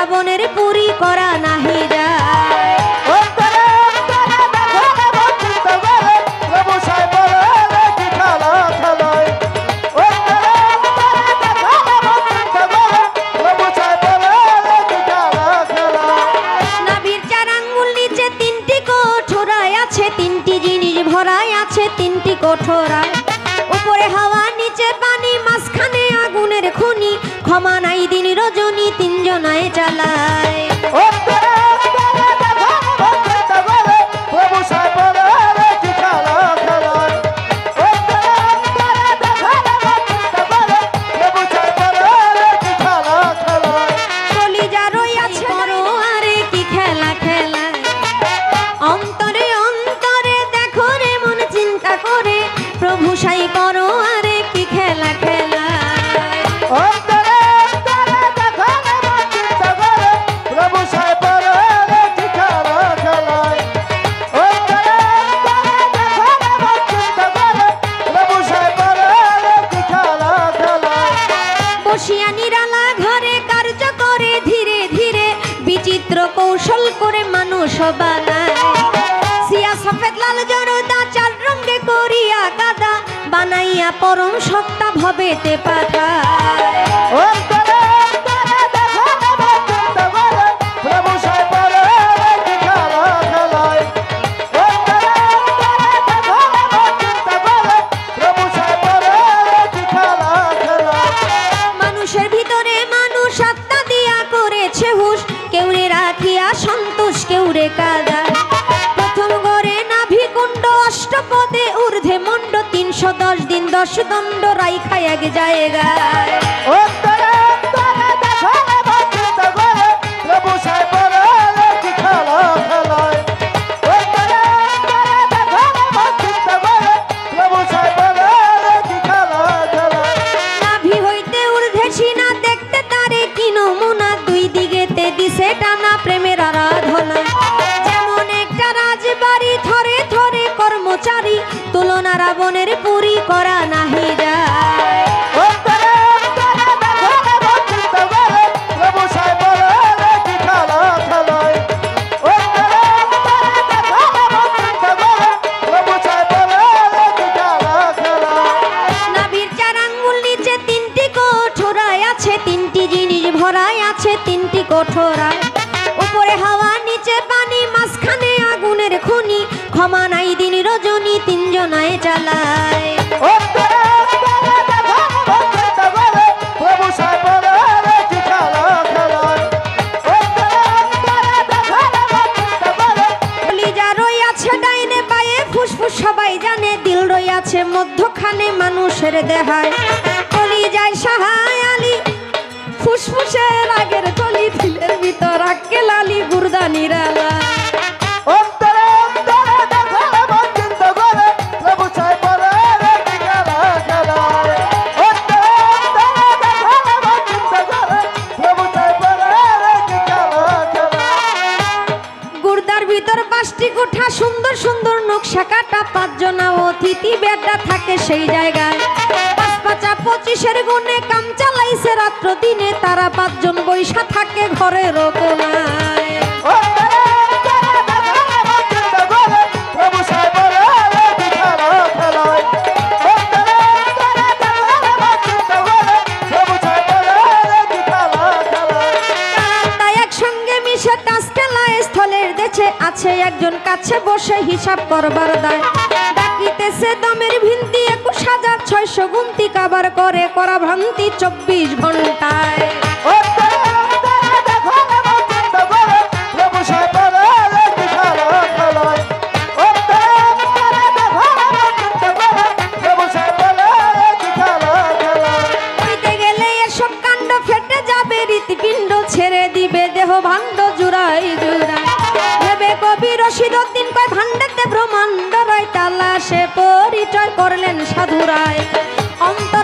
রাবণের পুরী করা নাহি যায়। নাভির 4 আঙ্গুল নিচে 3টি কঠোরায় আছে, 3টি জিনিস ভরায় আছে 3টি কঠোরায়। উপরে হাওয়া নিচে পানি মাঝখানে আগুনের খনি, ক্ষমা নাই দিন রজনী 3 জনায় চালায়। ভূষাই করো আরে কি খেলা খেলা, বসিয়া নিরালা ঘরে কার্য করে ধীরে ধীরে, বিচিত্র কৌশল করে মানুষ বানায়। সিয়া সফেদ লাল জরদা 4 রঙে করিয়া গাদা, বানাইয়া পরম সত্তা ভবেতে পাঠায়। মানুষের ভিতরে মানুষ আত্মা দিয়া করেছে হুশ, কেউরে রাখিয়া সন্তোষ কেউরে কাদায়। প্রথম গড়ে নাভি কুণ্ড অষ্টপদে ঊর্ধ্বে মণ্ড, 310 দিন 10 দণ্ড রাইখায় এক জায়গায়। নাভি হইতে ঊর্ধ্বে সিনা দেখতে তারে কি নমুনা, 2 দিকেতে দিছে টানা প্রেমের আরাধনা। যেমন একটা রাজবাড়ি থরে থরে কর্মচারী, তুলনা রাবণের পুরী করা নাহি যায়। নাভির 4 আঙ্গুল নিচে 3টি কঠোরায় আছে, 3টি জিনিস ভরায় আছে 3টি কঠোরায়। উপরে হাওয়া নিচে পানি মাঝখানে আগুনের খনি, ক্ষমা নাই দিন রজনী 3 জনায় চালায়। কলিজা রইয়াছে ডাইনে বায়ে ফুসফুস সবাই জানে, দিল রইয়াছে মধ্যখানে মানুষের দেহায়। কলিজায় সাহায় আলী ফুসফুসের আগের কলি, দিলের ভিতর আক্কে লালি গুর্দা নিরালা। গুর্দার ভিতর 5টি কোঠা, সুন্দর সুন্দর নকশা কাটা, 5 জনা অতিথি বেডা থাকে সেই জায়গায়। 5 পাঁচা 25-এর গুণে কাম চালাইছে রাত্র দিনে, তারা 5 জন বৈশা থাকে ঘরের কোনায়। একসঙ্গে মিশে তাস খেলায় স্থলের দেশে আছে, একজন কাছে বসে হিসাব করবার দায়। ডাকিতেছে দমের ভিন্তি 21,600 গুনতি, কাবার করে করা ভ্রান্তি 24 ঘন্টায়। হইতে গেলে এসব কাণ্ড ফেটে যাবে, হৃৎপিণ্ড ছেড়ে দিবে দেহ ভাণ্ড জুড়াই জুড়াই। ভেবে কবি রশিদউদ্দিন কয় ভাণ্ডেতে ব্রহ্মাণ্ড রায়, তালা সে পরিচয় করলেন সাধুরায়। অন্তর